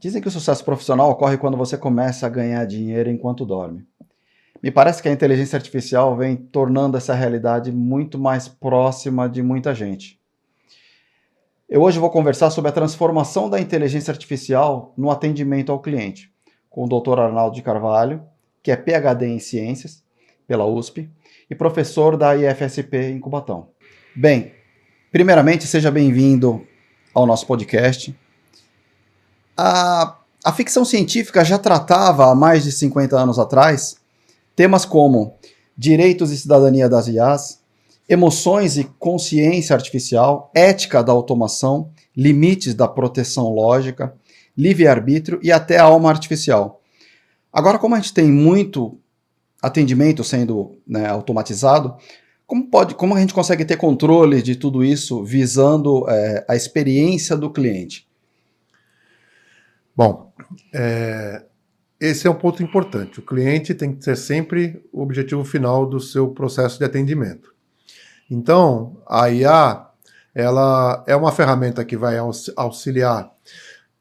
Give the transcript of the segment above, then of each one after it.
Dizem que o sucesso profissional ocorre quando você começa a ganhar dinheiro enquanto dorme. Me parece que a inteligência artificial vem tornando essa realidade muito mais próxima de muita gente. Eu hoje vou conversar sobre a transformação da inteligência artificial no atendimento ao cliente, com o Dr. Arnaldo de Carvalho, que é PhD em Ciências pela USP e professor da IFSP em Cubatão. Bem, primeiramente, seja bem-vindo ao nosso podcast. A ficção científica já tratava, há mais de 50 anos atrás, temas como direitos e cidadania das IAs, emoções e consciência artificial, ética da automação, limites da proteção lógica, livre-arbítrio e até a alma artificial. Agora, como a gente tem muito atendimento sendo automatizado, como a gente consegue ter controle de tudo isso visando a experiência do cliente? Bom, esse é um ponto importante. O cliente tem que ser sempre o objetivo final do seu processo de atendimento. Então, a IA, ela é uma ferramenta que vai auxiliar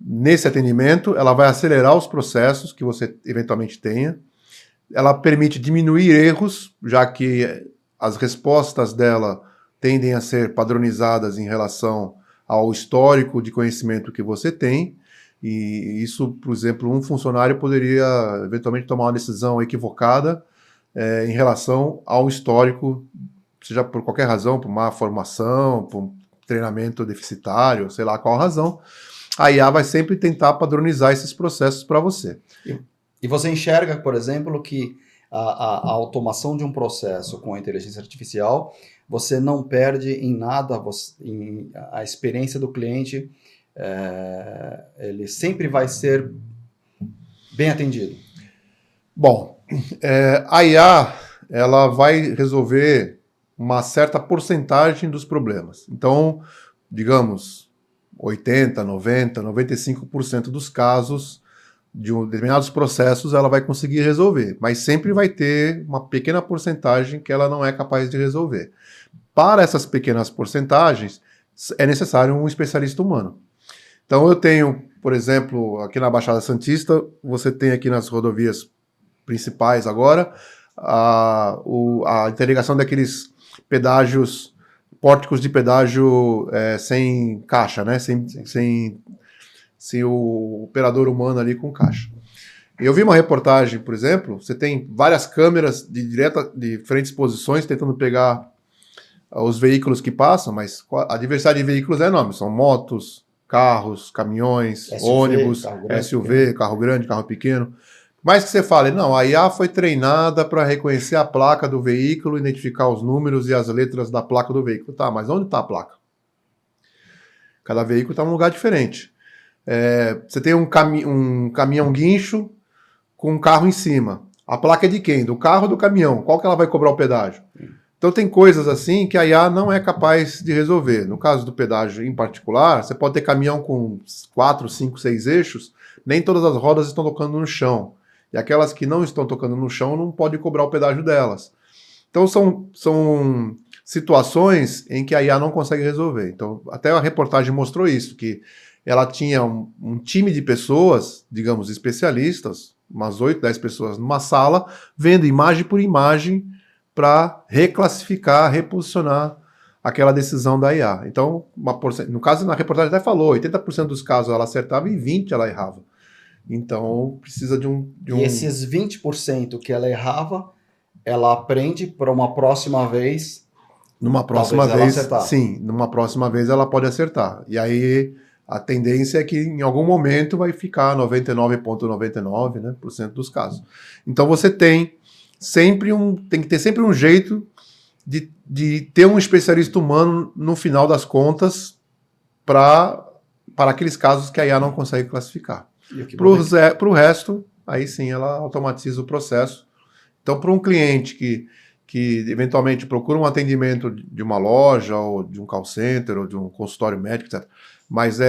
nesse atendimento, ela vai acelerar os processos que você eventualmente tenha, ela permite diminuir erros, já que as respostas dela tendem a ser padronizadas em relação ao histórico de conhecimento que você tem, e isso, por exemplo, um funcionário poderia eventualmente tomar uma decisão equivocada em relação ao histórico, seja por qualquer razão, por má formação, por um treinamento deficitário, sei lá qual razão. A IA vai sempre tentar padronizar esses processos para você. E você enxerga, por exemplo, que a automação de um processo com a inteligência artificial, você não perde em nada a experiência do cliente, ele sempre vai ser bem atendido. Bom, a IA ela vai resolver uma certa porcentagem dos problemas. Então, digamos, 80%, 90%, 95% dos casos de determinados processos ela vai conseguir resolver, mas sempre vai ter uma pequena porcentagem que ela não é capaz de resolver. Para essas pequenas porcentagens, é necessário um especialista humano. Então eu tenho, por exemplo, aqui na Baixada Santista, você tem aqui nas rodovias principais agora, a interligação daqueles pedágios, pórticos de pedágio sem caixa, né? Sem o operador humano ali com caixa. Eu vi uma reportagem, por exemplo, você tem várias câmeras de diferentes posições tentando pegar os veículos que passam, mas a diversidade de veículos é enorme, são motos, carros, caminhões, ônibus, SUV, carro grande, carro pequeno. Mas que você fale, não, a IA foi treinada para reconhecer a placa do veículo, identificar os números e as letras da placa do veículo. Tá, mas onde está a placa? Cada veículo está em um lugar diferente. Você tem um caminhão guincho com um carro em cima. A placa é de quem? Do carro ou do caminhão? Qual que ela vai cobrar o pedágio? Então tem coisas assim que a IA não é capaz de resolver. No caso do pedágio em particular, você pode ter caminhão com 4, 5, 6 eixos, nem todas as rodas estão tocando no chão. E aquelas que não estão tocando no chão não pode cobrar o pedágio delas. Então são situações em que a IA não consegue resolver. Então até a reportagem mostrou isso, que ela tinha um time de pessoas, digamos, especialistas, umas 8, 10 pessoas numa sala, vendo imagem por imagem para reclassificar, reposicionar aquela decisão da IA. Então, no caso, na reportagem até falou, 80% dos casos ela acertava e 20% ela errava. Então, precisa de um... E esses 20% que ela errava, ela aprende para uma próxima vez... Numa próxima vez, sim, numa próxima vez ela pode acertar. E aí, a tendência é que em algum momento vai ficar 99,99%, né, por cento dos casos. Então, você tem que ter sempre um jeito de ter um especialista humano no final das contas para aqueles casos que a IA não consegue classificar. Para o resto, aí sim ela automatiza o processo. Então, para um cliente que eventualmente procura um atendimento de uma loja, ou de um call center, ou de um consultório médico, etc., mas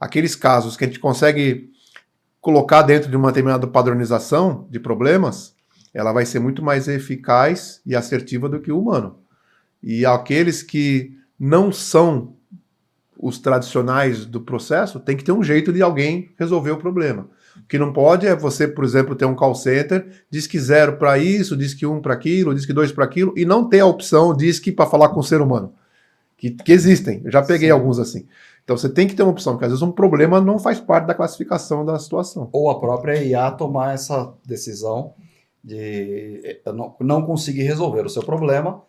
aqueles casos que a gente consegue colocar dentro de uma determinada padronização de problemas, ela vai ser muito mais eficaz e assertiva do que o humano. E aqueles que não são os tradicionais do processo, tem que ter um jeito de alguém resolver o problema. O que não pode é você, por exemplo, ter um call center, diz que 0 para isso, diz que 1 para aquilo, diz que 2 para aquilo, e não ter a opção diz que para falar com o ser humano. Que existem, eu já peguei alguns assim. Então você tem que ter uma opção, porque às vezes um problema não faz parte da classificação da situação. Ou a própria IA tomar essa decisão de eu não conseguir resolver o seu problema,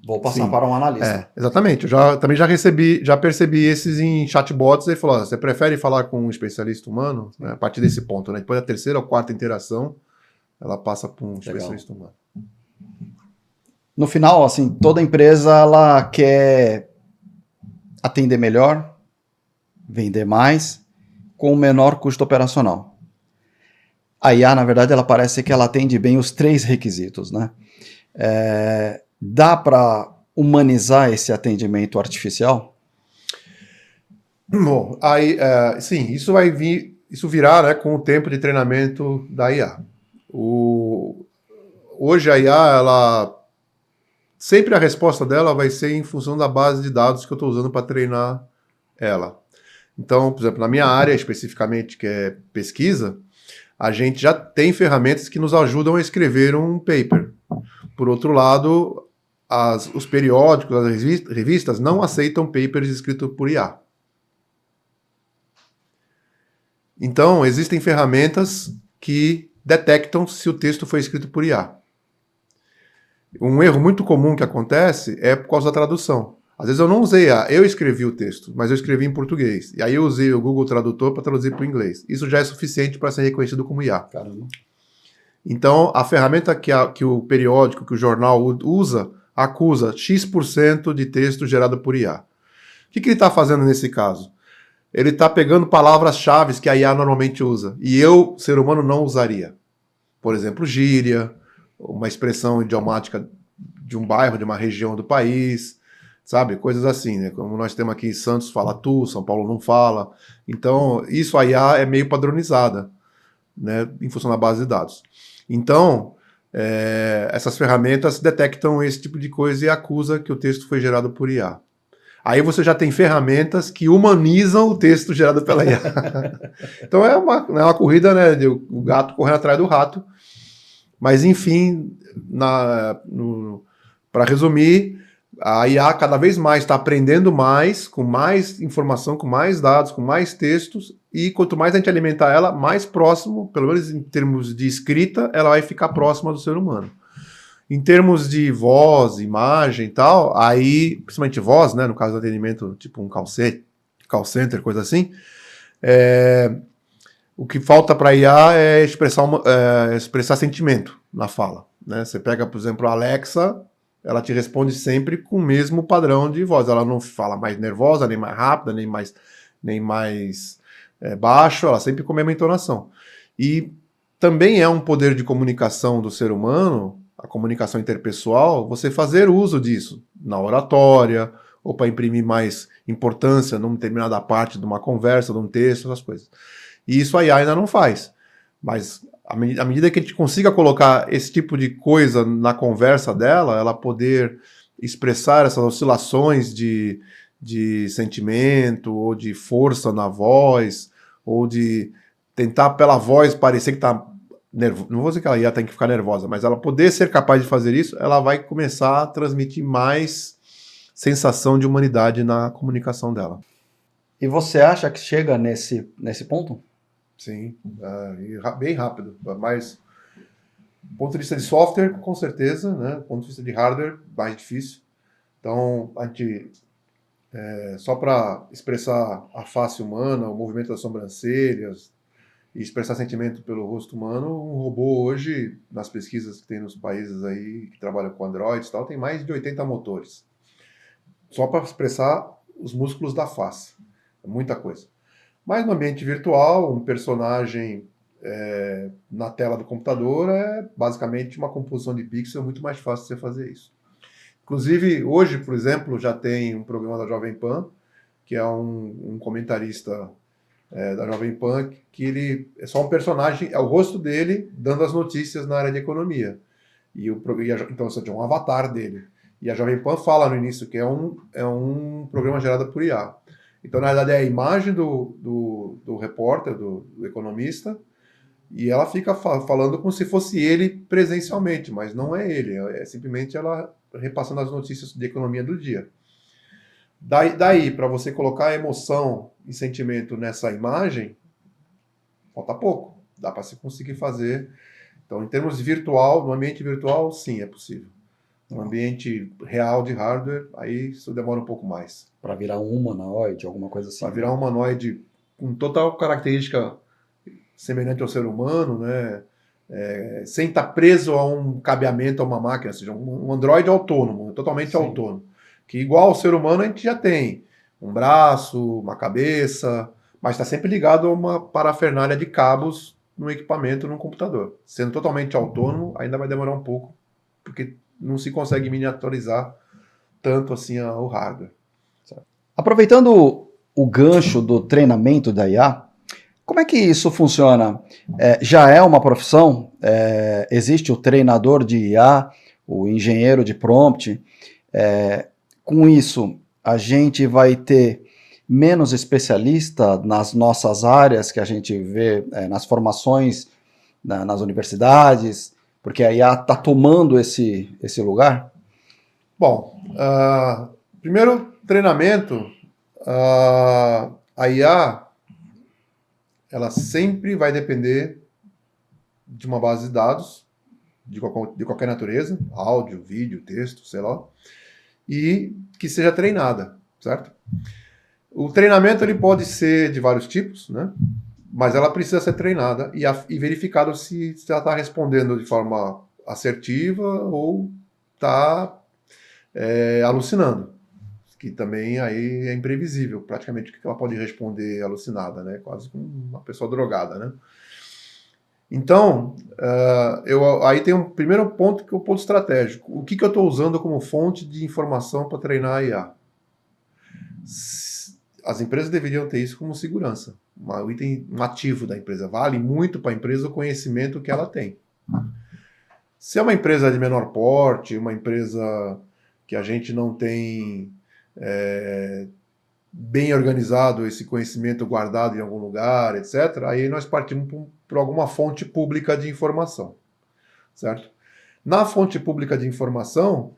vou passar Sim. para um analista. Exatamente. Também já percebi esses em chatbots. Ele falou: você prefere falar com um especialista humano? Né, a partir desse ponto, né? Depois da terceira ou quarta interação, ela passa para um especialista humano. No final, assim, toda empresa ela quer atender melhor, vender mais, com o menor custo operacional. A IA, na verdade, ela parece que ela atende bem os 3 requisitos, né? Dá para humanizar esse atendimento artificial? Bom, aí, sim, isso vai vir, isso virá, né, com o tempo de treinamento da IA. Hoje a IA, sempre a resposta dela vai ser em função da base de dados que eu estou usando para treinar ela. Então, por exemplo, na minha área especificamente, que é pesquisa, a gente já tem ferramentas que nos ajudam a escrever um paper. Por outro lado, os periódicos, as revistas não aceitam papers escritos por IA. Então, existem ferramentas que detectam se o texto foi escrito por IA. Um erro muito comum que acontece é por causa da tradução. Às vezes eu não usei IA, eu escrevi o texto, mas eu escrevi em português. E aí eu usei o Google Tradutor para traduzir para o inglês. Isso já é suficiente para ser reconhecido como IA. Caramba. Então, a ferramenta que o periódico, que o jornal usa, acusa X% de texto gerado por IA. O que ele está fazendo nesse caso? Ele está pegando palavras-chave que a IA normalmente usa. E eu, ser humano, não usaria. Por exemplo, gíria, uma expressão idiomática de um bairro, de uma região do país, sabe? Coisas assim, né? Como nós temos aqui em Santos, fala tu, São Paulo não fala. Então, isso a IA é meio padronizada, né? Em função da base de dados. Então, essas ferramentas detectam esse tipo de coisa e acusam que o texto foi gerado por IA. Aí você já tem ferramentas que humanizam o texto gerado pela IA. Então é uma corrida, né? O gato correndo atrás do rato. Mas, enfim, para resumir, a IA cada vez mais está aprendendo mais, com mais informação, com mais dados, com mais textos, e quanto mais a gente alimentar ela, mais próximo, pelo menos em termos de escrita, ela vai ficar próxima do ser humano. Em termos de voz, imagem e tal, aí, principalmente voz, né, no caso do atendimento, tipo um call center, coisa assim, o que falta para a IA é expressar sentimento na fala. Né? Você pega, por exemplo, a Alexa, ela te responde sempre com o mesmo padrão de voz. Ela não fala mais nervosa, nem mais rápida, nem mais baixo, ela sempre com a mesma entonação. E também é um poder de comunicação do ser humano, a comunicação interpessoal, você fazer uso disso na oratória, ou para imprimir mais importância numa determinada parte de uma conversa, de um texto, essas coisas. E isso a IA ainda não faz. Mas à medida que a gente consiga colocar esse tipo de coisa na conversa dela, ela poder expressar essas oscilações de sentimento, ou de força na voz, ou de tentar pela voz parecer que está nervosa. Não vou dizer que ela ia ter que ficar nervosa, mas ela poder ser capaz de fazer isso, ela vai começar a transmitir mais sensação de humanidade na comunicação dela. E você acha que chega nesse ponto? Sim, bem rápido, mas do ponto de vista de software, com certeza, né? Do ponto de vista de hardware, mais difícil. Então, a gente, só para expressar a face humana, o movimento das sobrancelhas e expressar sentimento pelo rosto humano, um robô hoje, nas pesquisas que tem nos países aí que trabalham com Android e tal, tem mais de 80 motores. Só para expressar os músculos da face. É muita coisa. Mas no ambiente virtual, um personagem na tela do computador é basicamente uma composição de pixels, muito mais fácil de você fazer isso. Inclusive, hoje, por exemplo, já tem um programa da Jovem Pan, que é um comentarista da Jovem Pan, que ele é só um personagem, é o rosto dele dando as notícias na área de economia. Então, você tem um avatar dele. E a Jovem Pan fala no início que é um programa gerado por IA. Então, na verdade, é a imagem do repórter, do economista, e ela fica falando como se fosse ele presencialmente, mas não é ele, é simplesmente ela repassando as notícias de economia do dia. Daí para você colocar emoção e sentimento nessa imagem, falta pouco. Dá para se conseguir fazer. Então, em termos de virtual, no ambiente virtual, sim, é possível. No ambiente real de hardware, aí isso demora um pouco mais. Para virar um humanoide, alguma coisa assim. Para virar um humanoide com total característica semelhante ao ser humano, né? Sem estar preso a um cabeamento a uma máquina, ou seja, um Android autônomo, totalmente Sim. autônomo. Que igual ao ser humano a gente já tem um braço, uma cabeça, mas está sempre ligado a uma parafernália de cabos no equipamento, no computador. Sendo totalmente autônomo, ainda vai demorar um pouco, porque não se consegue miniaturizar tanto assim o hardware. Aproveitando o gancho do treinamento da IA, como é que isso funciona? Já é uma profissão? Existe o treinador de IA, o engenheiro de prompt? Com isso, a gente vai ter menos especialista nas nossas áreas que a gente vê nas formações, nas universidades, porque a IA está tomando esse lugar? Bom, primeiro treinamento, a IA ela sempre vai depender de uma base de dados de qualquer natureza, áudio, vídeo, texto, sei lá, e que seja treinada, certo? O treinamento ele pode ser de vários tipos, né? Mas ela precisa ser treinada e verificado se ela está respondendo de forma assertiva ou está alucinando, que também aí é imprevisível, praticamente o que ela pode responder alucinada, né? Quase como uma pessoa drogada, né? Então, aí tem um primeiro ponto que é o ponto estratégico. O que eu estou usando como fonte de informação para treinar a IA? As empresas deveriam ter isso como segurança, um item, um ativo da empresa. Vale muito para a empresa o conhecimento que ela tem. Se é uma empresa de menor porte, uma empresa que a gente não tem bem organizado esse conhecimento guardado em algum lugar, etc., aí nós partimos para alguma fonte pública de informação, certo? Na fonte pública de informação,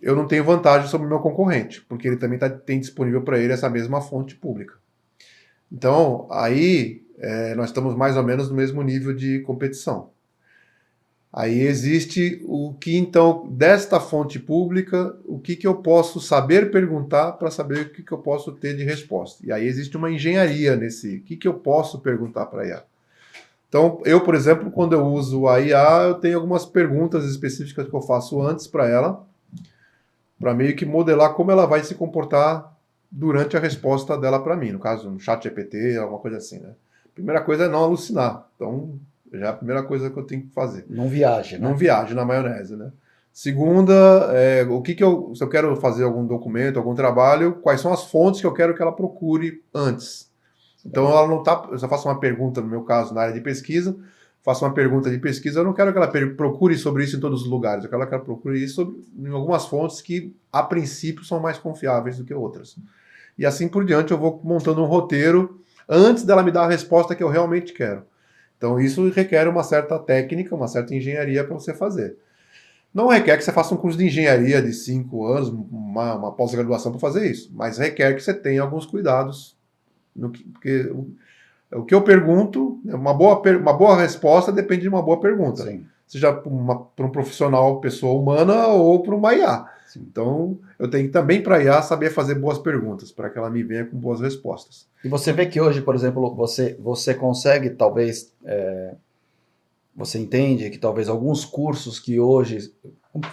eu não tenho vantagem sobre o meu concorrente, porque ele também tem disponível para ele essa mesma fonte pública. Então, aí nós estamos mais ou menos no mesmo nível de competição. Aí existe o que, então, desta fonte pública, o que eu posso saber perguntar para saber o que eu posso ter de resposta. E aí existe uma engenharia nesse, o que eu posso perguntar para a IA. Então, eu, por exemplo, quando eu uso a IA, eu tenho algumas perguntas específicas que eu faço antes para ela, para meio que modelar como ela vai se comportar durante a resposta dela para mim. No caso, no chat GPT, alguma coisa assim, né? Primeira coisa é não alucinar. Então, já é a primeira coisa que eu tenho que fazer. Não viaje, né? Não viaje na maionese, né? Segunda, se eu quero fazer algum documento, algum trabalho, quais são as fontes que eu quero que ela procure antes. Então, ela não tá. Eu só faço uma pergunta, no meu caso, na área de pesquisa, faço uma pergunta de pesquisa, eu não quero que ela procure sobre isso em todos os lugares, eu quero que ela procure isso em algumas fontes que, a princípio, são mais confiáveis do que outras. E assim por diante, eu vou montando um roteiro antes dela me dar a resposta que eu realmente quero. Então, isso requer uma certa técnica, uma certa engenharia para você fazer. Não requer que você faça um curso de engenharia de 5 anos, uma pós-graduação para fazer isso, mas requer que você tenha alguns cuidados. Porque o que eu pergunto, uma boa resposta depende de uma boa pergunta. Sim. Seja para um profissional, pessoa humana, ou para uma IA. Sim. Então, eu tenho também para a IA saber fazer boas perguntas, para que ela me venha com boas respostas. E você vê que hoje, por exemplo, você consegue, talvez, você entende que talvez alguns cursos que hoje,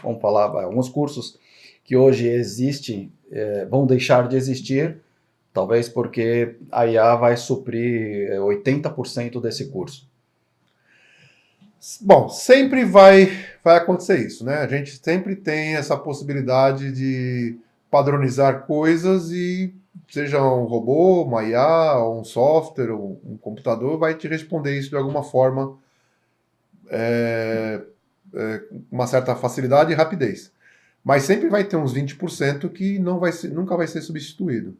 vamos falar, alguns cursos que hoje existem, vão deixar de existir, talvez porque a IA vai suprir 80% desse curso. Bom, sempre vai acontecer isso, né? A gente sempre tem essa possibilidade de padronizar coisas e seja um robô, uma IA, ou um software, ou um computador, vai te responder isso de alguma forma com uma certa facilidade e rapidez. Mas sempre vai ter uns 20% que nunca vai ser substituído.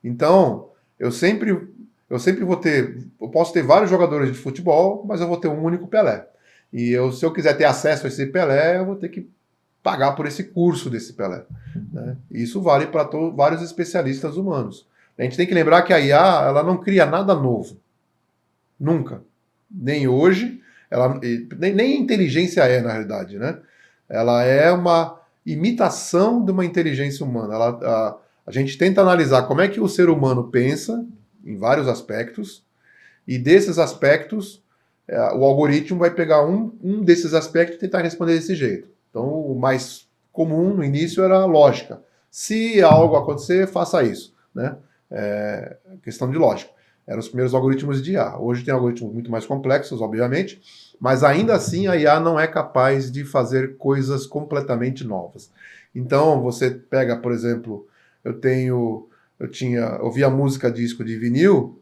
Então, eu sempre eu posso ter vários jogadores de futebol, mas eu vou ter um único Pelé. E se eu quiser ter acesso a esse Pelé, eu vou ter que pagar por esse curso desse Pelé. Né? E isso vale para vários especialistas humanos. A gente tem que lembrar que a IA ela não cria nada novo. Nunca. Nem hoje, nem inteligência é, na realidade. Né? Ela é uma imitação de uma inteligência humana. A gente tenta analisar como é que o ser humano pensa, em vários aspectos, e desses aspectos, o algoritmo vai pegar um desses aspectos e tentar responder desse jeito. Então, o mais comum no início era a lógica. Se algo acontecer, faça isso. Né? Questão de lógica. Eram os primeiros algoritmos de IA. Hoje tem algoritmos muito mais complexos, obviamente, mas ainda assim a IA não é capaz de fazer coisas completamente novas. Então, você pega, por exemplo, eu ouvia música disco de vinil,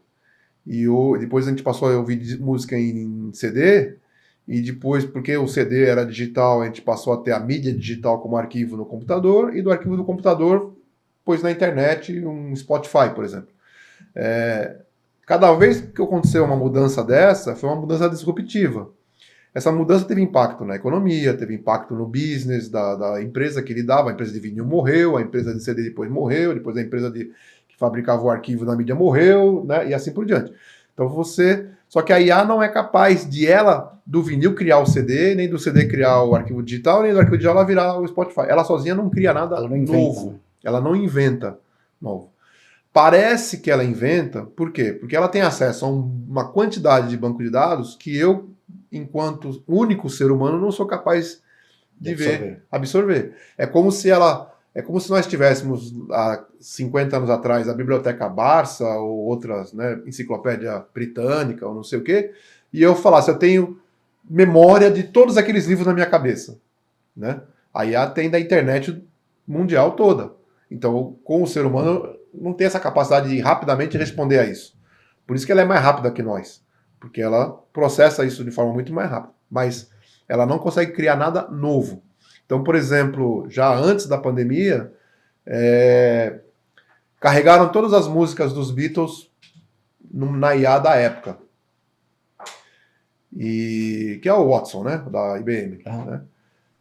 e depois a gente passou a ouvir música em CD, e depois, porque o CD era digital, a gente passou a ter a mídia digital como arquivo no computador, e do arquivo do computador pôs na internet um Spotify, por exemplo. Cada vez que aconteceu uma mudança dessa, foi uma mudança disruptiva. Essa mudança teve impacto na economia, teve impacto no business da empresa que lidava, a empresa de vinil morreu, a empresa de CD depois morreu, depois a empresa que fabricava o arquivo na mídia morreu, né, e assim por diante. Então só que a IA não é capaz do vinil criar o CD, nem do CD criar o arquivo digital, nem do arquivo digital ela virar o Spotify. Ela sozinha não cria nada novo. Né? Ela não inventa novo. Parece que ela inventa, por quê? Porque ela tem acesso a uma quantidade de banco de dados que eu, enquanto único ser humano, não sou capaz de absorver. É como se nós tivéssemos há 50 anos atrás a Biblioteca Barça ou outras, né, enciclopédia britânica ou não sei o quê, e eu falasse, eu tenho memória de todos aqueles livros na minha cabeça. Né? A IA tem da internet mundial toda. Então, com o ser humano, não tem essa capacidade de rapidamente responder a isso. Por isso que ela é mais rápida que nós. Porque ela processa isso de forma muito mais rápida. Mas ela não consegue criar nada novo. Então, por exemplo, já antes da pandemia, carregaram todas as músicas dos Beatles na IA da época. Que é o Watson, né? Da IBM. Né?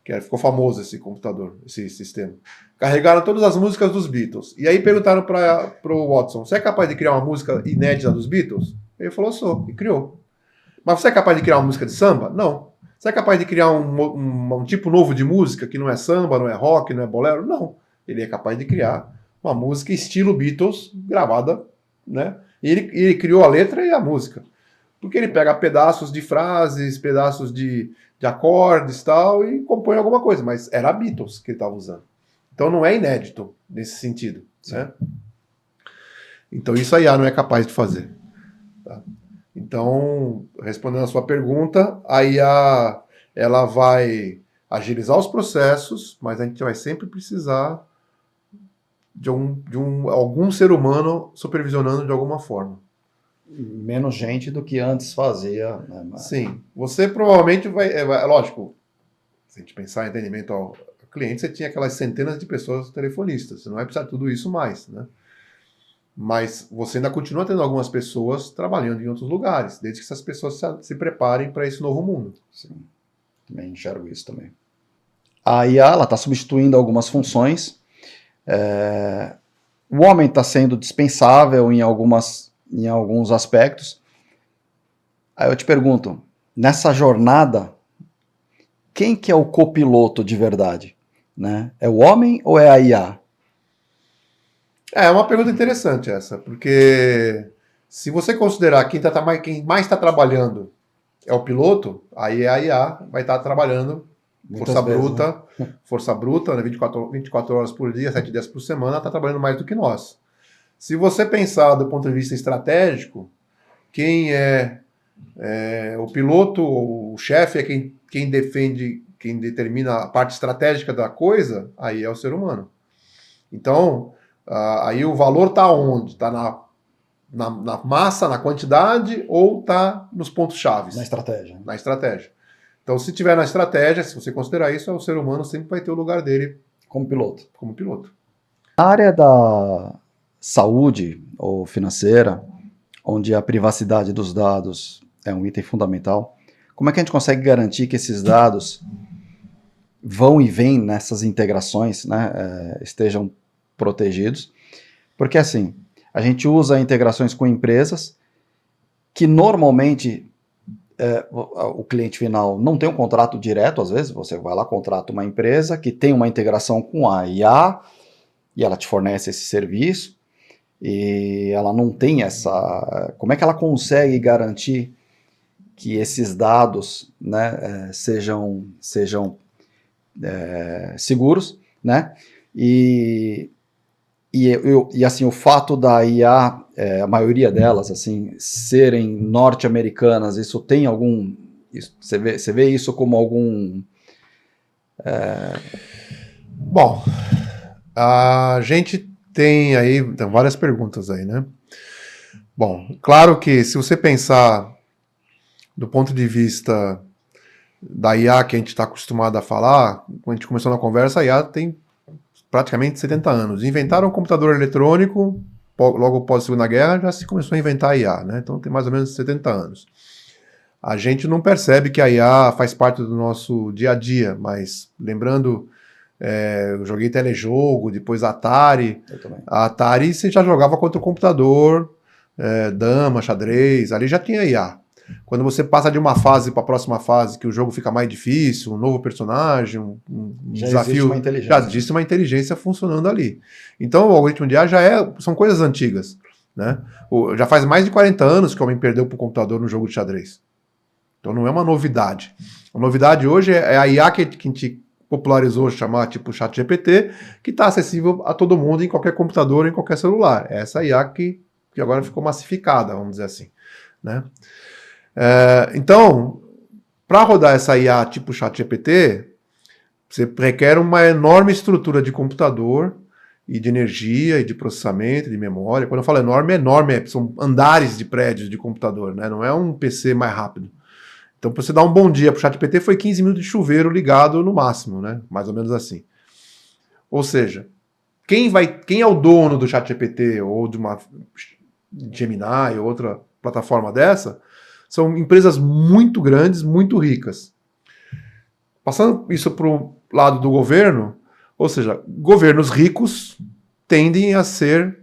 Que ficou famoso esse computador, esse sistema. Carregaram todas as músicas dos Beatles. E aí perguntaram para o Watson, você é capaz de criar uma música inédita dos Beatles? Ele falou, sou, e criou. Mas você é capaz de criar uma música de samba? Não. Você é capaz de criar um tipo novo de música que não é samba, não é rock, não é bolero? Não. Ele é capaz de criar uma música estilo Beatles, gravada, né? E ele criou a letra e a música. Porque ele pega pedaços de frases, pedaços de acordes e tal, e compõe alguma coisa. Mas era Beatles que ele estava usando. Então não é inédito nesse sentido. Né? Então isso a IA não é capaz de fazer. Tá? Então, respondendo a sua pergunta, a IA ela vai agilizar os processos, mas a gente vai sempre precisar de algum ser humano supervisionando de alguma forma. Menos gente do que antes fazia. Né? Mas... Sim. Você provavelmente lógico, se a gente pensar em atendimento ao cliente, você tinha aquelas centenas de pessoas telefonistas. Você não vai precisar de tudo isso mais, né? Mas você ainda continua tendo algumas pessoas trabalhando em outros lugares, desde que essas pessoas se preparem para esse novo mundo. Sim, também enxergo isso também. A IA está substituindo algumas funções. O homem está sendo dispensável em alguns aspectos. Aí eu te pergunto, nessa jornada, quem que é o copiloto de verdade? Né? É o homem ou é a IA? É uma pergunta interessante essa, porque se você considerar quem mais está trabalhando é o piloto, aí a IA vai estar trabalhando força bruta, né? 24 horas por dia, 7 dias por semana, está trabalhando mais do que nós. Se você pensar do ponto de vista estratégico, quem é o piloto, o chefe é quem defende, quem determina a parte estratégica da coisa, aí é o ser humano. Então, aí o valor está onde? Está na massa, na quantidade, ou está nos pontos-chave? Na estratégia. Na estratégia. Então, se tiver na estratégia, se você considerar isso, o ser humano sempre vai ter o lugar dele como piloto. Como piloto. A área da saúde ou financeira, onde a privacidade dos dados é um item fundamental, como é que a gente consegue garantir que esses dados vão e vêm nessas integrações, né, estejam protegidos? Porque assim, a gente usa integrações com empresas que normalmente o cliente final não tem um contrato direto, às vezes você vai lá, contrata uma empresa que tem uma integração com a IA e ela te fornece esse serviço e ela não tem essa... Como é que ela consegue garantir que esses dados, né, sejam seguros, né? E assim, o fato da IA, a maioria delas, assim, serem norte-americanas, isso tem algum... Você vê isso como algum... Bom, a gente tem aí várias perguntas aí, né? Bom, claro que se você pensar do ponto de vista da IA que a gente está acostumado a falar, quando a gente começou na conversa, a IA tem praticamente 70 anos. Inventaram o computador eletrônico, logo após a Segunda Guerra, já se começou a inventar a IA, né? Então tem mais ou menos 70 anos. A gente não percebe que a IA faz parte do nosso dia a dia, mas lembrando, eu joguei telejogo, depois Atari. A Atari você já jogava contra o computador, dama, xadrez, ali já tinha IA. Quando você passa de uma fase para a próxima fase, que o jogo fica mais difícil, um novo personagem, um desafio, já existe uma inteligência funcionando ali. Então o algoritmo de IA são coisas antigas, né? Já faz mais de 40 anos que o homem perdeu para o computador no jogo de xadrez. Então não é uma novidade. A novidade hoje é a IA que a gente popularizou, chamar tipo ChatGPT, que está acessível a todo mundo em qualquer computador, em qualquer celular. É essa IA que agora ficou massificada, vamos dizer assim, né? Então, para rodar essa IA tipo ChatGPT, você requer uma enorme estrutura de computador e de energia e de processamento, de memória. Quando eu falo enorme, são andares de prédios de computador, né? Não é um PC mais rápido. Então, para você dar um bom dia para o ChatGPT, foi 15 minutos de chuveiro ligado no máximo, né? Mais ou menos assim. Ou seja, quem é o dono do ChatGPT ou de uma Gemini ou outra plataforma dessa? São empresas muito grandes, muito ricas. Passando isso para o lado do governo, ou seja, governos ricos tendem a ser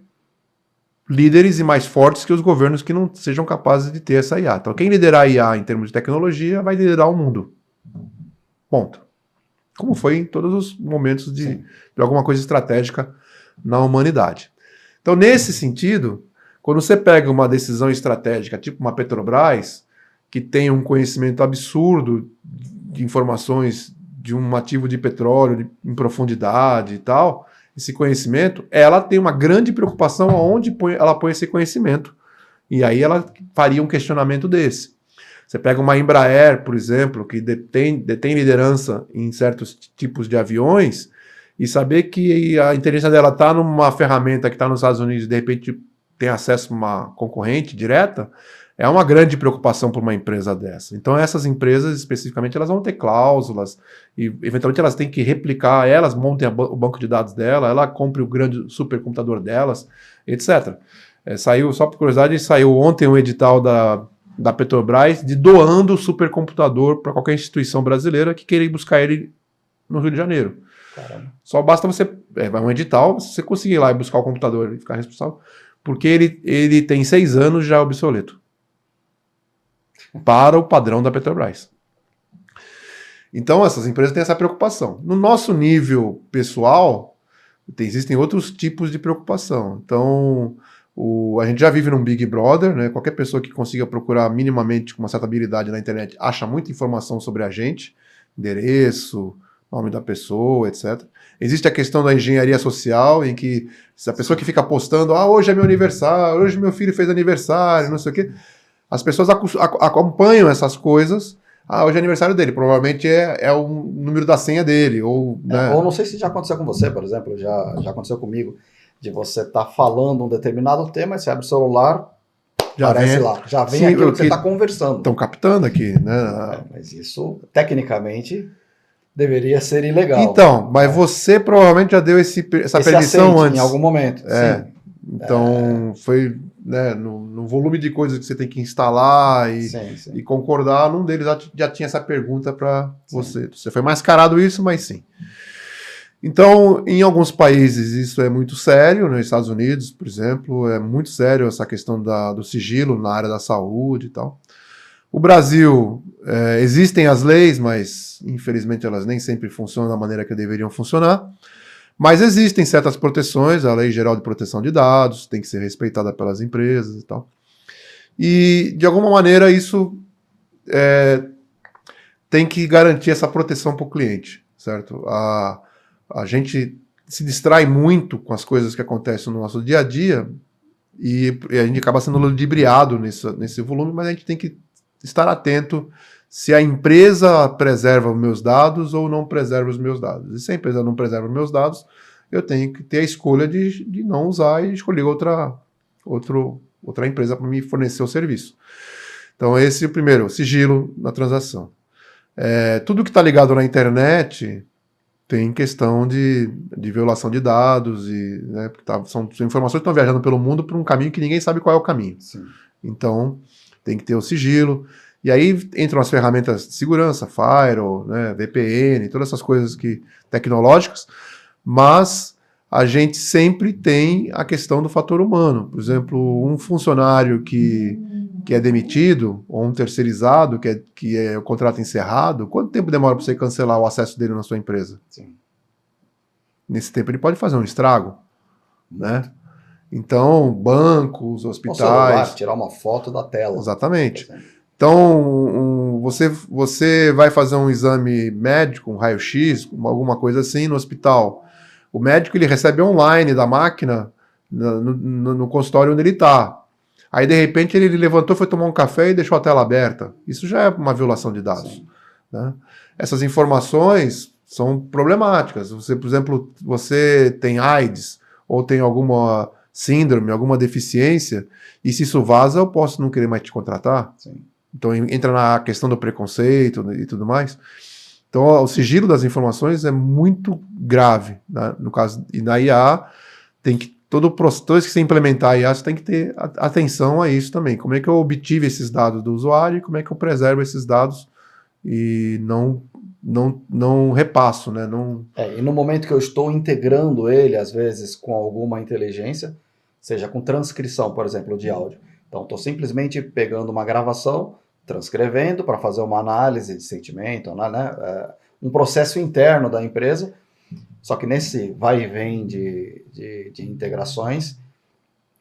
líderes e mais fortes que os governos que não sejam capazes de ter essa IA. Então, quem liderar a IA em termos de tecnologia vai liderar o mundo. Ponto. Como foi em todos os momentos de alguma coisa estratégica na humanidade. Então, nesse sentido, quando você pega uma decisão estratégica, tipo uma Petrobras, que tem um conhecimento absurdo de informações de um ativo de petróleo em profundidade e tal, esse conhecimento, ela tem uma grande preocupação aonde ela põe esse conhecimento. E aí ela faria um questionamento desse. Você pega uma Embraer, por exemplo, que detém liderança em certos tipos de aviões, e saber que a inteligência dela está numa ferramenta que está nos Estados Unidos e de repente tem acesso a uma concorrente direta, é uma grande preocupação para uma empresa dessa. Então essas empresas, especificamente, elas vão ter cláusulas e eventualmente elas têm que replicar, elas montem o banco de dados dela, ela compre o grande supercomputador delas, etc. Saiu, só por curiosidade, saiu ontem um edital da Petrobras de doando o supercomputador para qualquer instituição brasileira que queira ir buscar ele no Rio de Janeiro. Caramba. Só basta você... vai um edital, se você conseguir ir lá e buscar o computador e ficar responsável, porque ele tem 6 anos já obsoleto. Para o padrão da Petrobras. Então, essas empresas têm essa preocupação. No nosso nível pessoal, existem outros tipos de preocupação. Então, a gente já vive num Big Brother, né? Qualquer pessoa que consiga procurar minimamente com uma certa habilidade na internet acha muita informação sobre a gente, endereço, nome da pessoa, etc. Existe a questão da engenharia social, em que se a pessoa que fica postando, hoje é meu aniversário, hoje meu filho fez aniversário, não sei o quê, as pessoas acompanham essas coisas. Hoje é aniversário dele, provavelmente é o número da senha dele. Ou não sei se já aconteceu com você, por exemplo, já aconteceu comigo, de você estar falando um determinado tema, você abre o celular, aparece lá, já vem aquilo que você está conversando. Estão captando aqui, né? Mas isso, tecnicamente, deveria ser ilegal. Então, mas você provavelmente já deu essa permissão antes. Em algum momento, sim. Então, foi, né, no volume de coisas que você tem que instalar e concordar, num deles já tinha essa pergunta para você. Você foi mascarado isso, mas sim. Então, em alguns países isso é muito sério, nos Estados Unidos, por exemplo, é muito sério essa questão do sigilo na área da saúde e tal. O Brasil, existem as leis, mas infelizmente elas nem sempre funcionam da maneira que deveriam funcionar. Mas existem certas proteções, a Lei Geral de Proteção de Dados tem que ser respeitada pelas empresas e tal. E, de alguma maneira, isso tem que garantir essa proteção para o cliente, certo? A gente se distrai muito com as coisas que acontecem no nosso dia a dia e a gente acaba sendo ludibriado nesse volume, mas a gente tem que estar atento se a empresa preserva os meus dados ou não preserva os meus dados. E se a empresa não preserva os meus dados, eu tenho que ter a escolha de não usar e escolher outra empresa para me fornecer o serviço. Então esse é o primeiro, sigilo na transação. Tudo que está ligado na internet tem questão de violação de dados, né, são informações que estão viajando pelo mundo por um caminho que ninguém sabe qual é o caminho. Sim. Então tem que ter o sigilo. E aí entram as ferramentas de segurança, firewall, né, VPN, todas essas coisas tecnológicas, mas a gente sempre tem a questão do fator humano. Por exemplo, um funcionário que é demitido, ou um terceirizado, que é o contrato encerrado, quanto tempo demora para você cancelar o acesso dele na sua empresa? Sim. Nesse tempo ele pode fazer um estrago, né? Então, bancos, hospitais... O celular, tirar uma foto da tela. Exatamente. Então, você vai fazer um exame médico, um raio-x, alguma coisa assim, no hospital. O médico ele recebe online da máquina no consultório onde ele está. Aí, de repente, ele levantou, foi tomar um café e deixou a tela aberta. Isso já é uma violação de dados. Né? Essas informações são problemáticas. Você, por exemplo, você tem AIDS ou tem alguma síndrome, alguma deficiência, e se isso vaza, eu posso não querer mais te contratar. Sim. Então entra na questão do preconceito e tudo mais. Então o sigilo das informações é muito grave, né? No caso, e na IA, toda vez que você implementar a IA, você tem que ter atenção a isso também. Como é que eu obtive esses dados do usuário e como é que eu preservo esses dados e não repasso, né? E no momento que eu estou integrando ele, às vezes, com alguma inteligência, seja com transcrição, por exemplo, de áudio. Então, estou simplesmente pegando uma gravação, transcrevendo para fazer uma análise de sentimento, né? Um processo interno da empresa. Só que nesse vai e vem de integrações,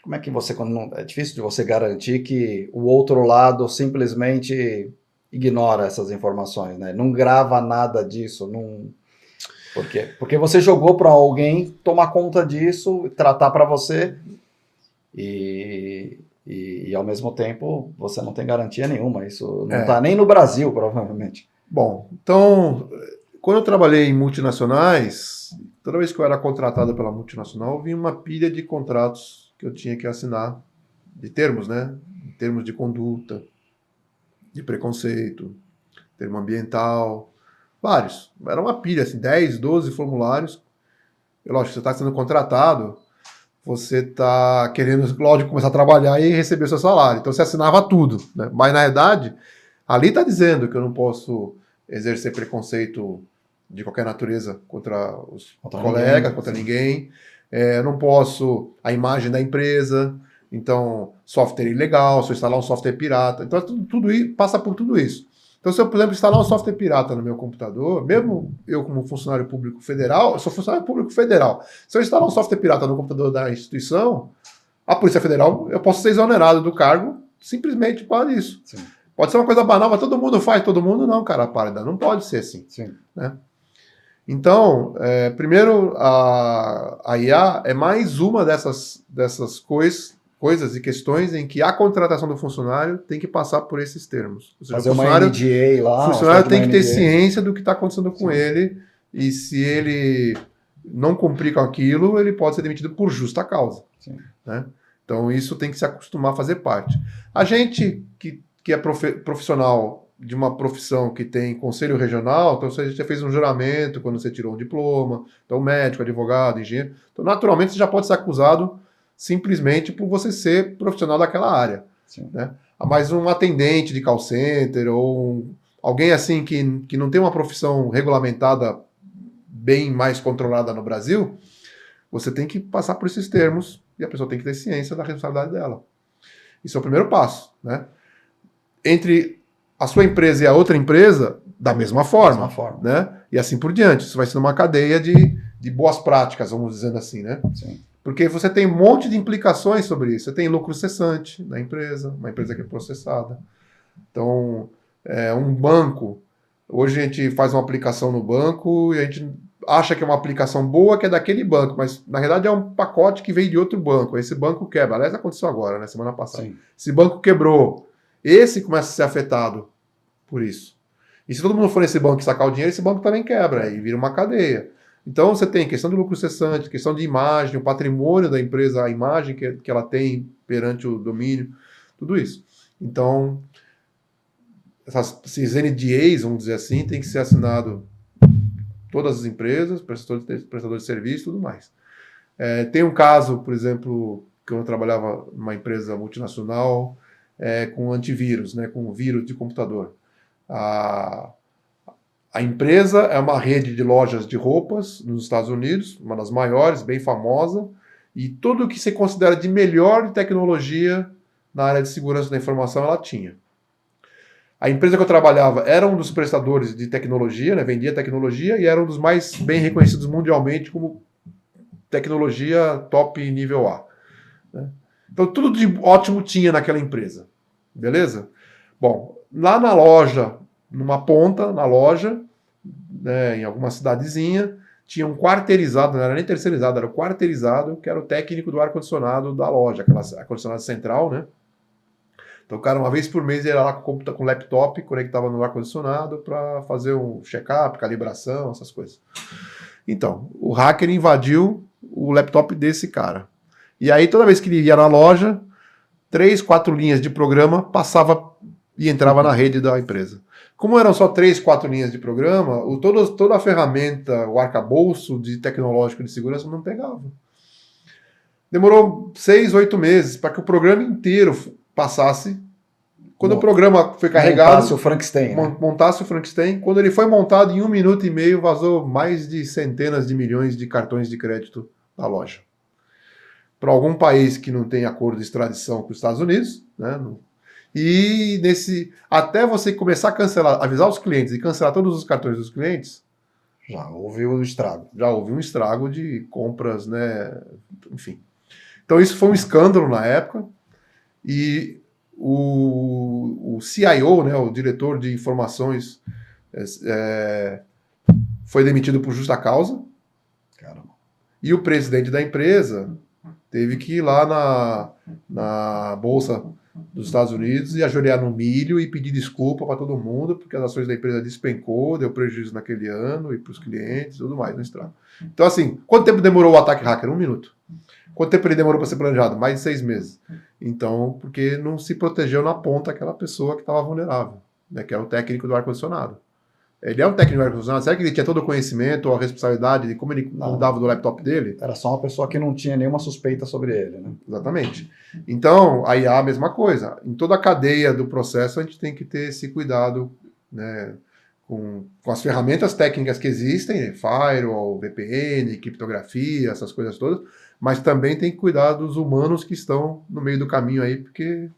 como é que você... É difícil de você garantir que o outro lado simplesmente ignora essas informações, né? Não grava nada disso, não... Por quê? Porque você jogou para alguém tomar conta disso, tratar para você e ao mesmo tempo você não tem garantia nenhuma. Isso não está nem no Brasil, provavelmente. Bom, então, quando eu trabalhei em multinacionais, toda vez que eu era contratado pela multinacional, vinha uma pilha de contratos que eu tinha que assinar, de termos, né? Termos de conduta, de preconceito, termo ambiental, vários. Era uma pilha, assim, 10, 12 formulários. E, lógico, você está sendo contratado, você está querendo, lógico, começar a trabalhar e receber o seu salário. Então você assinava tudo, né? Mas, na verdade, ali está dizendo que eu não posso exercer preconceito de qualquer natureza contra os colegas, contra ninguém. Eu não posso a imagem da empresa, então software ilegal, se eu instalar um software pirata. Então tudo isso, passa por tudo isso. Então se eu, por exemplo, instalar um software pirata no meu computador, mesmo eu como funcionário público federal, eu sou funcionário público federal, se eu instalar um software pirata no computador da instituição, a Polícia Federal, eu posso ser exonerado do cargo simplesmente por isso. Sim. Pode ser uma coisa banal, mas todo mundo faz, todo mundo não, cara, para, não pode ser assim. Sim. Né? Então, primeiro, a IA é mais uma dessas coisas e questões em que a contratação do funcionário tem que passar por esses termos. Ou seja, fazer uma NDA lá. O funcionário tem que ter ciência do que está acontecendo com ele, e se ele não cumprir com aquilo, ele pode ser demitido por justa causa. Sim. Né? Então, isso tem que se acostumar a fazer parte. A gente que é profissional de uma profissão que tem conselho regional, então você já fez um juramento quando você tirou um diploma, então médico, advogado, engenheiro, então naturalmente você já pode ser acusado simplesmente por você ser profissional daquela área. Sim. Né? Mas um atendente de call center ou alguém assim que não tem uma profissão regulamentada bem mais controlada no Brasil, você tem que passar por esses termos e a pessoa tem que ter ciência da responsabilidade dela. Isso é o primeiro passo. Né? Entre a sua empresa e a outra empresa, da mesma forma. Né? E assim por diante. Isso vai ser uma cadeia de boas práticas, vamos dizendo assim. Né? Sim. Porque você tem um monte de implicações sobre isso. Você tem lucro cessante na empresa, uma empresa que é processada. Então, um banco, hoje a gente faz uma aplicação no banco e a gente acha que é uma aplicação boa, que é daquele banco, mas na realidade é um pacote que veio de outro banco. Esse banco quebra. Aliás, aconteceu agora, né, semana passada. Sim. Esse banco quebrou. Esse começa a ser afetado por isso. E se todo mundo for nesse banco e sacar o dinheiro, esse banco também quebra e vira uma cadeia. Então você tem questão de lucro cessante, questão de imagem, o patrimônio da empresa, a imagem que ela tem perante o domínio, tudo isso. Então, esses NDAs, vamos dizer assim, tem que ser assinado todas as empresas, prestadores de serviço e tudo mais. Tem um caso, por exemplo, que eu trabalhava numa empresa multinacional com antivírus, né, com vírus de computador. A empresa é uma rede de lojas de roupas nos Estados Unidos, uma das maiores, bem famosa, e tudo o que se considera de melhor tecnologia na área de segurança da informação ela tinha. A empresa que eu trabalhava era um dos prestadores de tecnologia, né, vendia tecnologia, e era um dos mais bem reconhecidos mundialmente como tecnologia top nível A. Né? Então tudo de ótimo tinha naquela empresa. Beleza? Bom, lá na loja, numa ponta, na loja, né, em alguma cidadezinha, tinha um quarteirizado, não era nem terceirizado, era o quarteirizado, que era o técnico do ar-condicionado da loja, aquela ar-condicionado central, né? Então o cara, uma vez por mês, ele ia lá com o laptop, conectava no ar-condicionado para fazer um check-up, calibração, essas coisas. Então, o hacker invadiu o laptop desse cara. E aí, toda vez que ele ia na loja, 3, 4 linhas de programa passava e entrava na rede da empresa. Como eram só 3, 4 linhas de programa, toda a ferramenta, o arcabouço de tecnológico de segurança não pegava. Demorou 6, 8 meses para que o programa inteiro passasse. Quando o programa foi carregado... Montasse o Frankenstein. Né? Montasse o Frankenstein. Quando ele foi montado, em 1 minuto e meio, vazou mais de centenas de milhões de cartões de crédito da loja. Para algum país que não tem acordo de extradição com os Estados Unidos, né? E até você começar a cancelar, avisar os clientes e cancelar todos os cartões dos clientes, já houve um estrago. Já houve um estrago de compras, né? Enfim. Então isso foi um escândalo na época. E o CIO, né, o diretor de informações, foi demitido por justa causa. Caramba. E o presidente da empresa teve que ir lá na Bolsa dos Estados Unidos e ajoelhar no milho e pedir desculpa para todo mundo, porque as ações da empresa despencou, deu prejuízo naquele ano e para os clientes e tudo mais no estrago. Então, assim, quanto tempo demorou o ataque hacker? 1 minuto. Quanto tempo ele demorou para ser planejado? Mais de 6 meses. Então, porque não se protegeu na ponta aquela pessoa que estava vulnerável, né, que é o técnico do ar-condicionado. Ele é um técnico do ar-condicionado. Será que ele tinha todo o conhecimento ou a responsabilidade de como ele cuidava do laptop dele? Era só uma pessoa que não tinha nenhuma suspeita sobre ele, né? Exatamente. Então, aí há a mesma coisa. Em toda a cadeia do processo, a gente tem que ter esse cuidado, né, com as ferramentas técnicas que existem, né, firewall, VPN, criptografia, essas coisas todas, mas também tem que cuidar dos humanos que estão no meio do caminho aí, porque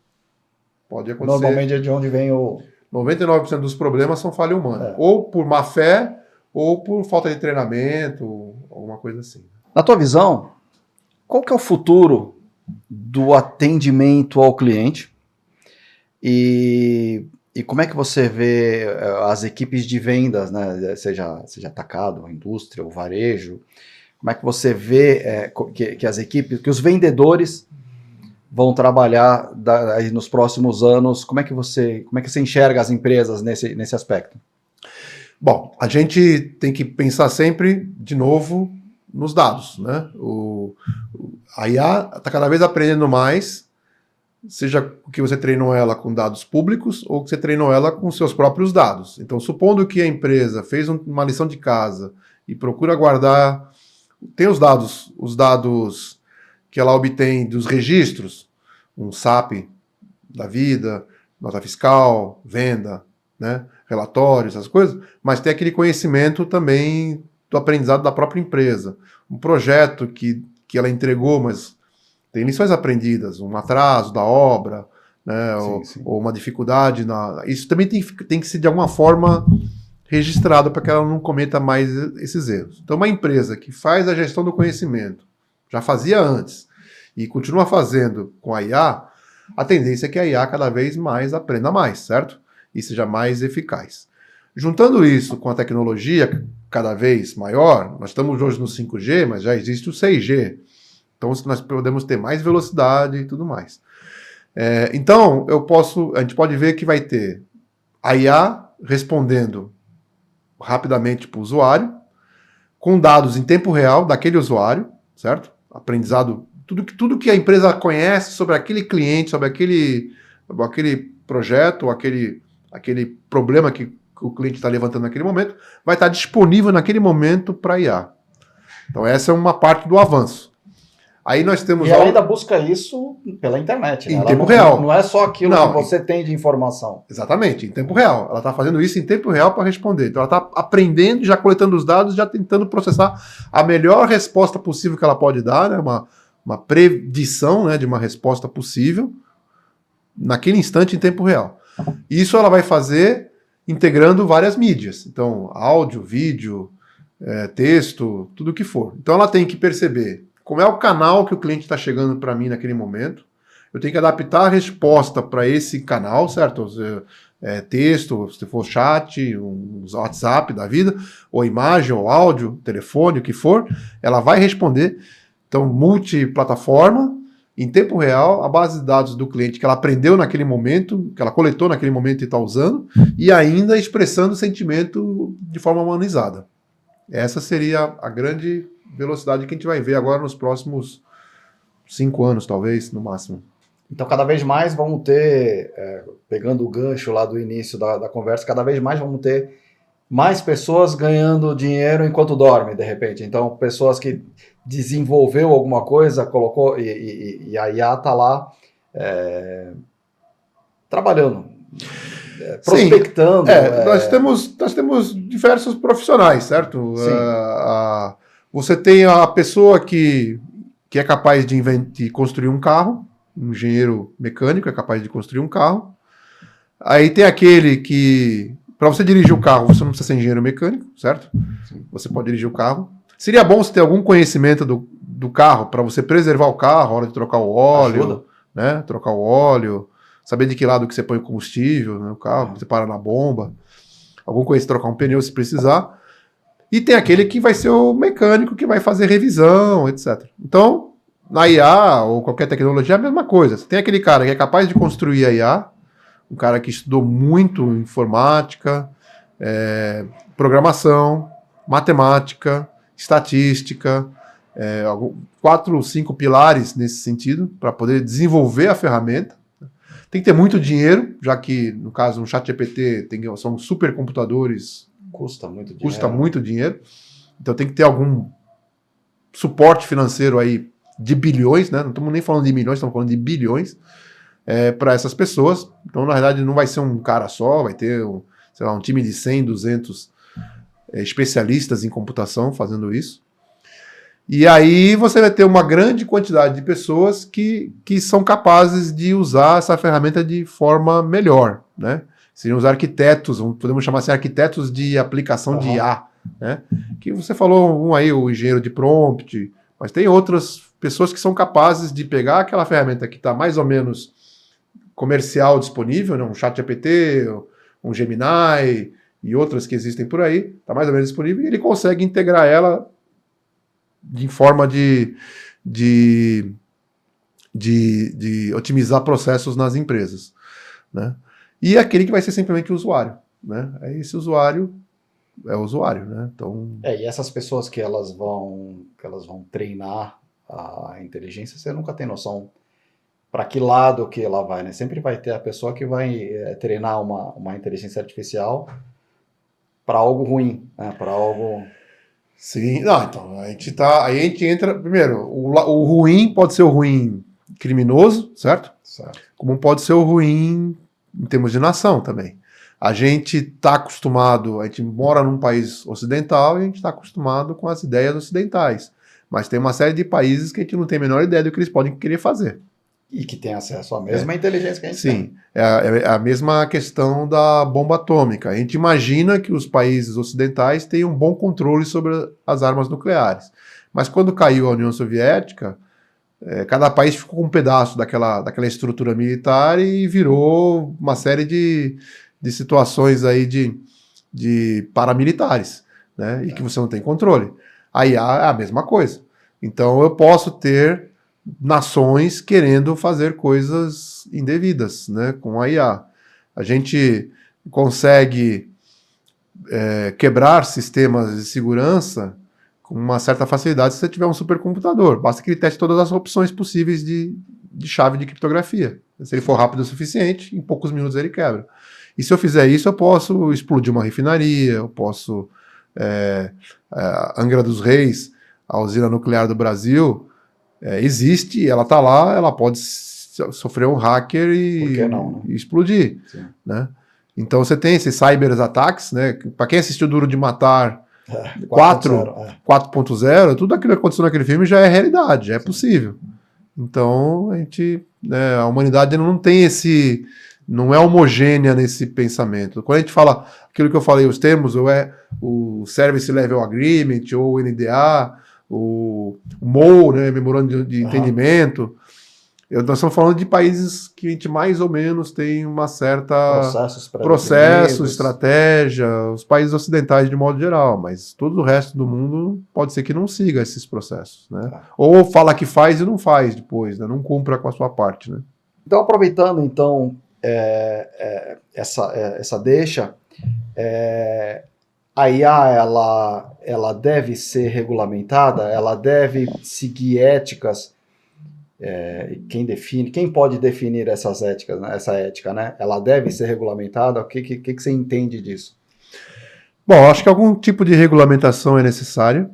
pode acontecer. Normalmente é de onde vem o... 99% dos problemas são falha humana. Ou por má fé, ou por falta de treinamento, alguma coisa assim. Na tua visão, qual que é o futuro do atendimento ao cliente? E como é que você vê as equipes de vendas, né? seja atacado, indústria, ou varejo? Como é que você vê que as equipes, que os vendedores vão trabalhar nos próximos anos? Como é que você enxerga as empresas nesse aspecto? Bom, a gente tem que pensar sempre, de novo, nos dados, né? A IA está cada vez aprendendo mais, seja que você treinou ela com dados públicos ou que você treinou ela com seus próprios dados. Então, supondo que a empresa fez uma lição de casa e procura guardar, tem os dados que ela obtém dos registros, um SAP da vida, nota fiscal, venda, né, relatórios, essas coisas, mas tem aquele conhecimento também do aprendizado da própria empresa. Um projeto que ela entregou, mas tem lições aprendidas, um atraso da obra, né, ou uma dificuldade. Isso também tem que ser, de alguma forma, registrado para que ela não cometa mais esses erros. Então, uma empresa que faz a gestão do conhecimento, já fazia antes, e continua fazendo com a IA, a tendência é que a IA cada vez mais aprenda mais, certo? E seja mais eficaz. Juntando isso com a tecnologia cada vez maior, nós estamos hoje no 5G, mas já existe o 6G. Então nós podemos ter mais velocidade e tudo mais. Então, a gente pode ver que vai ter a IA respondendo rapidamente para o usuário, com dados em tempo real daquele usuário, certo? Aprendizado, tudo que a empresa conhece sobre aquele cliente, sobre aquele projeto, ou aquele problema que o cliente está levantando naquele momento, vai estar disponível naquele momento para IA. Então essa é uma parte do avanço. Aí nós temos... E ela ainda busca isso pela internet, né? Em tempo real. Não é só aquilo que você tem de informação. Exatamente, em tempo real. Ela está fazendo isso em tempo real para responder. Então ela está aprendendo, já coletando os dados, já tentando processar a melhor resposta possível que ela pode dar, né? Uma predição, né, de uma resposta possível naquele instante em tempo real. Isso ela vai fazer integrando várias mídias. Então, áudio, vídeo, texto, tudo o que for. Então ela tem que perceber como é o canal que o cliente está chegando para mim naquele momento. Eu tenho que adaptar a resposta para esse canal, certo? Texto, se for chat, um WhatsApp da vida, ou imagem, ou áudio, telefone, o que for, ela vai responder. Então, multiplataforma, em tempo real, a base de dados do cliente que ela aprendeu naquele momento, que ela coletou naquele momento e está usando, e ainda expressando o sentimento de forma humanizada. Essa seria a grande velocidade que a gente vai ver agora nos próximos 5 anos, talvez, no máximo. Então, cada vez mais vamos ter, pegando o gancho lá do início da conversa, cada vez mais vamos ter mais pessoas ganhando dinheiro enquanto dorme, de repente. Então, pessoas que desenvolveu alguma coisa, colocou, e a IA está lá trabalhando, prospectando. Nós temos diversos profissionais, certo? Você tem a pessoa que é capaz de construir um carro, um engenheiro mecânico é capaz de construir um carro. Aí tem aquele que, para você dirigir o carro, você não precisa ser engenheiro mecânico, certo? Sim. Você pode dirigir o carro. Seria bom você ter algum conhecimento do carro para você preservar o carro, a hora de trocar o óleo, né? Trocar o óleo, saber de que lado que você põe o combustível, né? O carro, você para na bomba. Algum conhecimento, trocar um pneu se precisar. E tem aquele que vai ser o mecânico que vai fazer revisão, etc. Então, na IA ou qualquer tecnologia é a mesma coisa. Você tem aquele cara que é capaz de construir a IA, um cara que estudou muito informática, programação, matemática, estatística, 4 ou 5 pilares nesse sentido, para poder desenvolver a ferramenta. Tem que ter muito dinheiro, já que, no caso, um ChatGPT são supercomputadores. Custa muito dinheiro. Então tem que ter algum suporte financeiro aí de bilhões, né? Não estamos nem falando de milhões, estamos falando de bilhões para essas pessoas. Então, na verdade, não vai ser um cara só, vai ter um time de 100, 200 especialistas em computação fazendo isso. E aí você vai ter uma grande quantidade de pessoas que são capazes de usar essa ferramenta de forma melhor, né? Seriam os arquitetos, podemos chamar assim, arquitetos de aplicação de IA, né? Que você falou aí, o engenheiro de prompt, mas tem outras pessoas que são capazes de pegar aquela ferramenta que está mais ou menos comercial disponível, né? Um ChatGPT, um Gemini e outras que existem por aí, está mais ou menos disponível, e ele consegue integrar ela de forma de otimizar processos nas empresas, né? E aquele que vai ser simplesmente o usuário, né? Esse usuário é o usuário, né? Então... e essas pessoas que elas vão treinar a inteligência, você nunca tem noção para que lado que ela vai, né? Sempre vai ter a pessoa que vai treinar uma inteligência artificial para algo ruim, né? Para algo... Sim, não, então, aí a gente entra, primeiro, o ruim pode ser o ruim criminoso, certo? Certo. Como pode ser o ruim em termos de nação também. A gente está acostumado, a gente mora num país ocidental e a gente está acostumado com as ideias ocidentais. Mas tem uma série de países que a gente não tem a menor ideia do que eles podem querer fazer. E que tem acesso à mesma inteligência que a gente tem. Sim, é a mesma questão da bomba atômica. A gente imagina que os países ocidentais têm um bom controle sobre as armas nucleares. Mas quando caiu a União Soviética, cada país ficou com um pedaço daquela estrutura militar e virou uma série de situações aí de paramilitares, né? E que você não tem controle. A IA é a mesma coisa. Então eu posso ter nações querendo fazer coisas indevidas, né, com a IA. A gente consegue quebrar sistemas de segurança com uma certa facilidade se você tiver um supercomputador. Basta que ele teste todas as opções possíveis de chave de criptografia. Se ele for rápido o suficiente, em poucos minutos ele quebra. E se eu fizer isso, eu posso explodir uma refinaria, eu posso... Angra dos Reis, a usina nuclear do Brasil, existe, ela está lá, ela pode sofrer um hacker e explodir. Né? Então você tem esses cyberataques, né? Para quem assistiu Duro de Matar 4.0, tudo aquilo que aconteceu naquele filme já é realidade, já é possível. Então a humanidade não tem não é homogênea nesse pensamento. Quando a gente fala aquilo que eu falei, os termos, ou é o Service Level Agreement, ou o NDA, o MOU, né, Memorando de Entendimento, nós estamos falando de países que a gente mais ou menos tem uma certa processo, estratégia, os países ocidentais de modo geral, mas todo o resto do mundo pode ser que não siga esses processos, né? Ou fala que faz e não faz depois, né? Não cumpra com a sua parte, né? Então, aproveitando essa deixa, a IA ela deve ser regulamentada, ela deve seguir éticas. Quem pode definir essas éticas, né? Essa ética, né? Ela deve ser regulamentada? O que você entende disso? Bom, acho que algum tipo de regulamentação é necessário.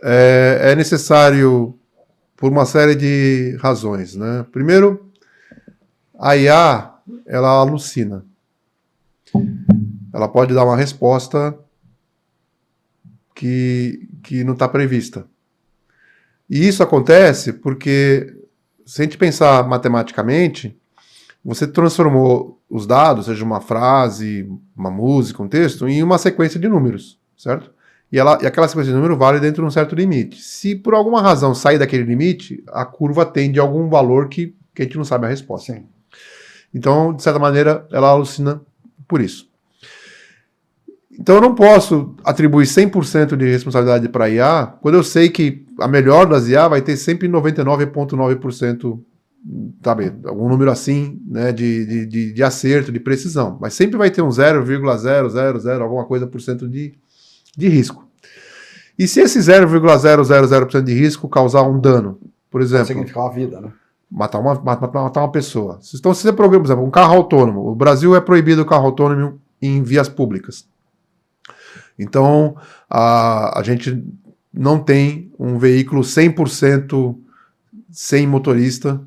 É necessário por uma série de razões, né? Primeiro, a IA ela alucina. Ela pode dar uma resposta que não está prevista. E isso acontece porque, se a gente pensar matematicamente, você transformou os dados, seja uma frase, uma música, um texto, em uma sequência de números, certo? E aquela sequência de números vale dentro de um certo limite. Se por alguma razão sair daquele limite, a curva tende a algum valor que a gente não sabe a resposta. Sim. Então, de certa maneira, ela alucina por isso. Então, eu não posso atribuir 100% de responsabilidade para a IA, quando eu sei que a melhor das IA vai ter sempre 99,9%, sabe, algum número assim, né, de acerto, de precisão. Mas sempre vai ter um 0,000 alguma coisa por cento de risco. E se esse 0,000% de risco causar um dano, por exemplo... Significar uma vida, né? Matar uma pessoa. Então, se você programa, por exemplo, um carro autônomo, o Brasil é proibido o carro autônomo em vias públicas. Então, a gente não tem um veículo 100% sem motorista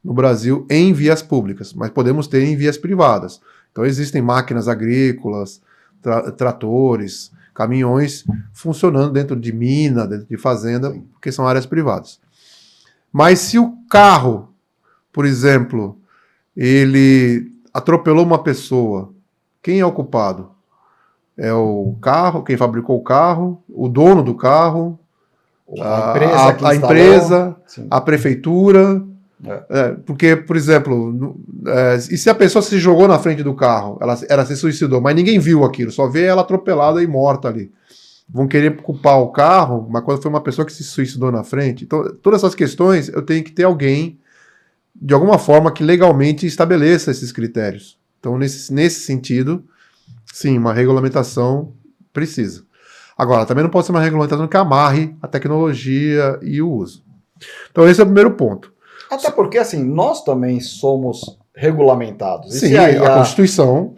no Brasil em vias públicas, mas podemos ter em vias privadas. Então, existem máquinas agrícolas, tratores, caminhões funcionando dentro de mina, dentro de fazenda, porque são áreas privadas. Mas se o carro, por exemplo, ele atropelou uma pessoa, quem é o culpado? É o carro, quem fabricou o carro, o dono do carro, a empresa, a prefeitura. Porque, por exemplo, e se a pessoa se jogou na frente do carro, ela se suicidou, mas ninguém viu aquilo, só vê ela atropelada e morta ali. Vão querer culpar o carro, mas quando foi uma pessoa que se suicidou na frente. Então, todas essas questões, eu tenho que ter alguém, de alguma forma, que legalmente estabeleça esses critérios. Então, nesse sentido, sim, uma regulamentação precisa. Agora, também não pode ser uma regulamentação que amarre a tecnologia e o uso. Então, esse é o primeiro ponto. Até porque, assim, nós também somos regulamentados. Sim, a Constituição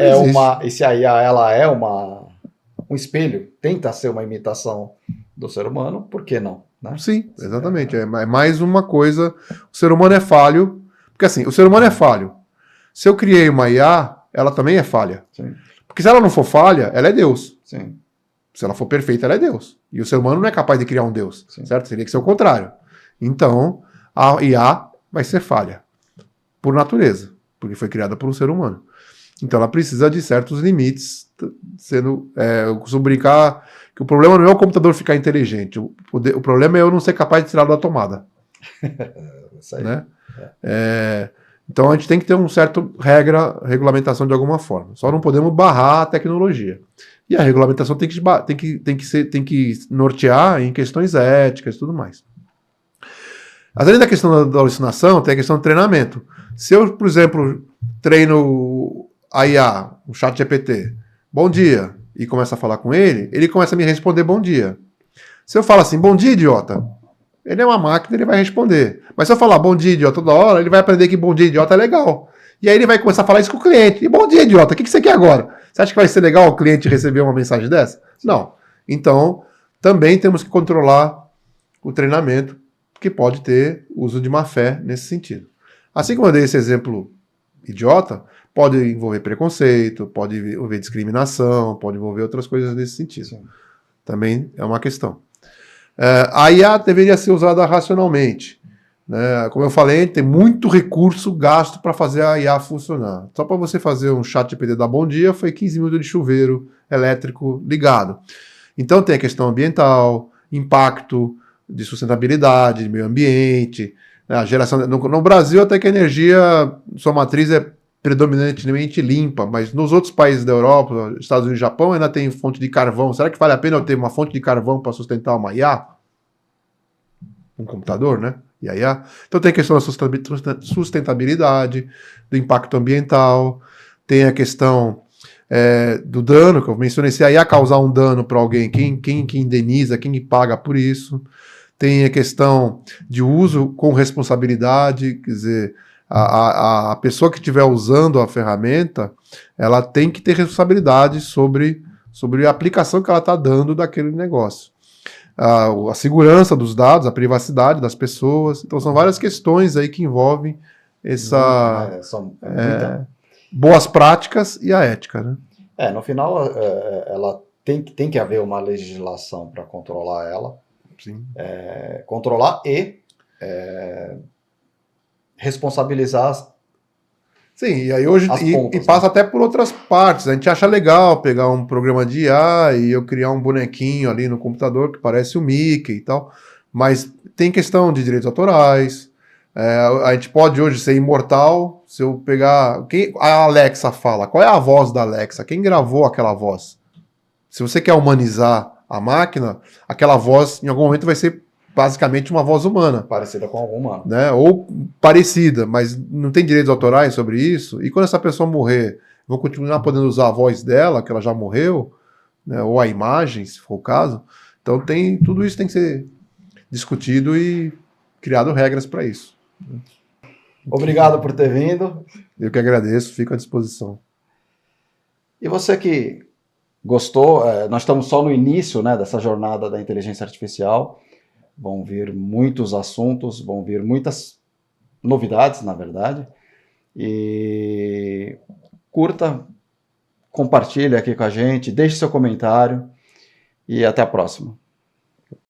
e se a IA ela é um espelho, tenta ser uma imitação do ser humano, por que não? Né? Sim, exatamente. É mais uma coisa. O ser humano é falho. Porque assim, o ser humano é falho. Se eu criei uma IA, ela também é falha. Sim. Porque se ela não for falha, ela é Deus. Sim. Se ela for perfeita, ela é Deus. E o ser humano não é capaz de criar um Deus, Sim. certo? Teria que ser o contrário. Então, a IA vai ser falha, por natureza, porque foi criada por um ser humano. Então, ela precisa de certos limites, eu costumo brincar que o problema não é o computador ficar inteligente, o problema é eu não ser capaz de tirá-lo da tomada. Isso aí. Né? Então, a gente tem que ter um certo regulamentação de alguma forma. Só não podemos barrar a tecnologia. E a regulamentação tem que nortear em questões éticas e tudo mais. Além da questão da alucinação, tem a questão do treinamento. Se eu, por exemplo, treino a IA, o chat GPT, bom dia, e começo a falar com ele começa a me responder bom dia. Se eu falo assim, bom dia, idiota, ele é uma máquina, ele vai responder. Mas se eu falar bom dia, idiota, toda hora, ele vai aprender que bom dia, idiota é legal. E aí ele vai começar a falar isso com o cliente. E bom dia, idiota, o que você quer agora? Você acha que vai ser legal o cliente receber uma mensagem dessa? Não. Então, também temos que controlar o treinamento, que pode ter uso de má fé nesse sentido. Assim como eu dei esse exemplo idiota, pode envolver preconceito, pode envolver discriminação, pode envolver outras coisas nesse sentido. Sim. Também é uma questão. A IA deveria ser usada racionalmente. Né? Como eu falei, tem muito recurso gasto para fazer a IA funcionar. Só para você fazer um chat GPT da Bom Dia foi 15 minutos de chuveiro elétrico ligado. Então tem a questão ambiental, impacto de sustentabilidade, de meio ambiente, né? A geração no Brasil até que a energia, sua matriz é predominantemente limpa, mas nos outros países da Europa, Estados Unidos e Japão, ainda tem fonte de carvão. Será que vale a pena eu ter uma fonte de carvão para sustentar uma IA? Um computador, né? IA. Então tem a questão da sustentabilidade, do impacto ambiental, tem a questão do dano, que eu mencionei, se a IA causar um dano para alguém, quem que indeniza, quem que paga por isso. Tem a questão de uso com responsabilidade, quer dizer, a pessoa que estiver usando a ferramenta, ela tem que ter responsabilidade sobre a aplicação que ela está dando daquele negócio. A segurança dos dados, a privacidade das pessoas. Então, são várias questões aí que envolvem boas práticas e a ética. Né? No final, ela tem que haver uma legislação para controlar ela. Sim. Controlar e responsabilizar Sim, e aí hoje pontas, e passa até por outras partes. A gente acha legal pegar um programa de IA e eu criar um bonequinho ali no computador que parece o Mickey e tal, mas tem questão de direitos autorais. A gente pode hoje ser imortal se eu pegar... a Alexa fala? Qual é a voz da Alexa? Quem gravou aquela voz? Se você quer humanizar a máquina, aquela voz em algum momento vai ser basicamente uma voz humana. Parecida com algum humano. Né? Ou parecida, mas não tem direitos autorais sobre isso. E quando essa pessoa morrer, vou continuar podendo usar a voz dela, que ela já morreu, né? Ou a imagem, se for o caso. Então tudo isso tem que ser discutido e criado regras para isso. Obrigado por ter vindo. Eu que agradeço, fico à disposição. E você que gostou, nós estamos só no início, né, dessa jornada da inteligência artificial. Vão vir muitos assuntos, vão vir muitas novidades, na verdade. E curta, compartilhe aqui com a gente, deixe seu comentário e até a próxima.